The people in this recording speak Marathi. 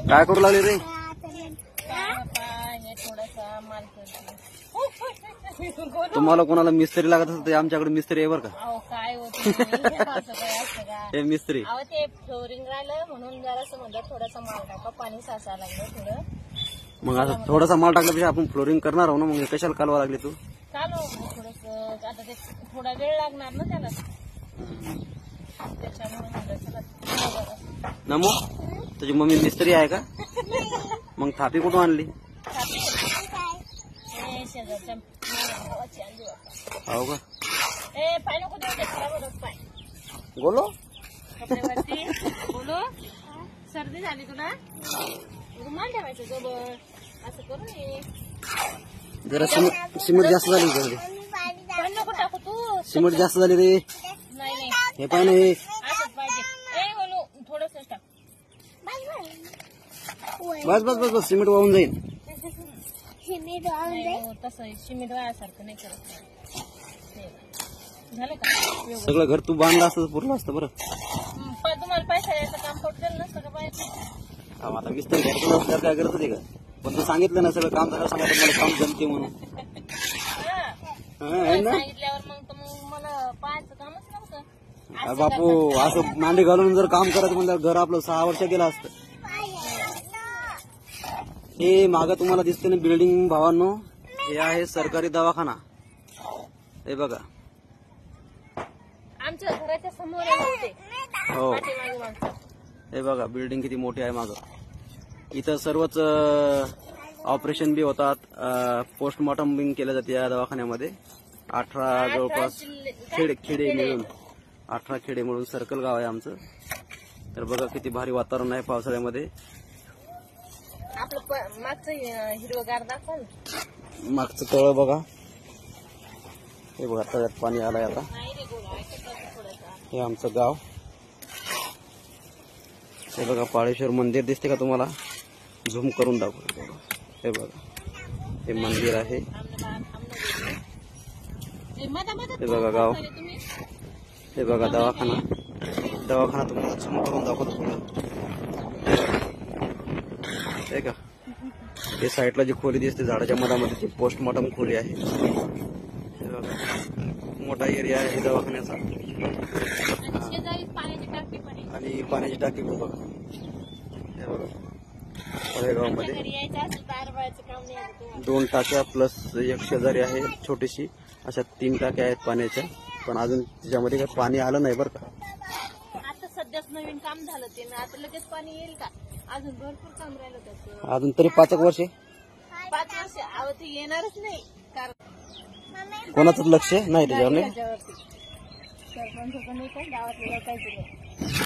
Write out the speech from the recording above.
काय करू लागले रे? तुम्हाला कोणाला मिस्त्री लागत असेल तर आमच्याकडे मिस्त्री आहे बरं का. काय हे मिस्त्री ते फ्लोरिंग राहिलं म्हणून जरासं म्हणलं थोडासा माल टाका, पाणी साचायला लागलं थोडं. मग आता थोडासा माल टाकल्यापेक्षा आपण फ्लोरिंग करणार आहो ना. मग कशाला कालवा लागली तू? चालू थोडस आता ते थोडा वेळ लागणार ना त्याला, त्याच्यामुळे नमो तुझी मम्मी मिस्त्री आहे का? मग थापी कुठून आणली? शेजारच्या हो का? पाय नको देऊ, पाय बोलो कपड्यावरती बोलो. सर्दी झाली तुला? रुमाल ठेवायचं जवळ, असं करू नये. जरा सिमेंट जास्त झाली का? पाय नको टाकू तू. सिमेंट जास्त झाली रे. नाही नाही हे पाय नाही असंच पाहिजे. बोलू थोडस टाक. बस बस बस बस सिमेंट वाहून जाईल. तसं सिमेंट वायासारखं नाही करत. झालं का? सगळं घर तू बांधलं असतं पुरलं असतं बरं. तुम्हाला पैसा यायचं काम पडलं नसतं का? पाहिजे आता मिस्त्री घ्यायचं काय करत होते का? पण तू सांगितलं ना सगळं काम झालं, सांगायचं मला काम जमते म्हणून. सांगितल्यावर मग मला पाहायचं कामच नव्हतं. बापू असं मांडी घालून जर काम करत म्हणलं घर आपलं 6 वर्ष गेलं असतं. हे मागं तुम्हाला दिसते ना बिल्डिंग भावांनो, हे आहे सरकारी दवाखाना. हे बघा आमच्या घराच्या समोर हो. हे बघा बिल्डिंग किती मोठी आहे मागं. इथं सर्वच ऑपरेशन बी होतात, पोस्टमॉर्टम बी केलं जाते या दवाखान्यामध्ये. 18 जवळपास खेडे मिळून 18 खेडे मिळून सर्कल गाव आहे आमचं. तर बघा किती भारी वातावरण आहे पावसाळ्यामध्ये. आपलं मागचं हिरवगार दाखवलं, मागचं तळ बघा. हे बघा तळ्यात पाणी आलंय आता. हे आमचं गाव. हे बघा पाळेश्वर मंदिर दिसते का तुम्हाला? झूम करून दाखवतो. हे बघा हे मंदिर आहे. हे बघा गाव. हे बघा दवाखाना. दवाखाना तुम्हाला झूम करून दाखवतो. हे का हे साईडला जी खोली दिसते झाडाच्या मधामध्ये ती पोस्टमॉर्टम खोली आहे. हे बघा मोठा एरिया आहे दवाखान्याचा. आणि पाण्याची टाकी पण बघा. हे बघा पळेगावमध्ये 2 टाक्या प्लस एक शेजारी आहे छोटीशी. अशा 3 टाक्या आहेत पाण्याच्या. पण अजून त्याच्यामध्ये काही पाणी आलं नाही बरं का. आता सध्याच नवीन काम झालं ते, आता लगेच पाणी येईल का? अजून भरपूर काम राहिलं त्याचं. अजून तरी 5 वर्ष 5 वर्ष ते येणारच नाही. कारण कोणाचंच लक्ष नाही त्याच्यावर. सरपंच नाही, गावातल्या लोकांचं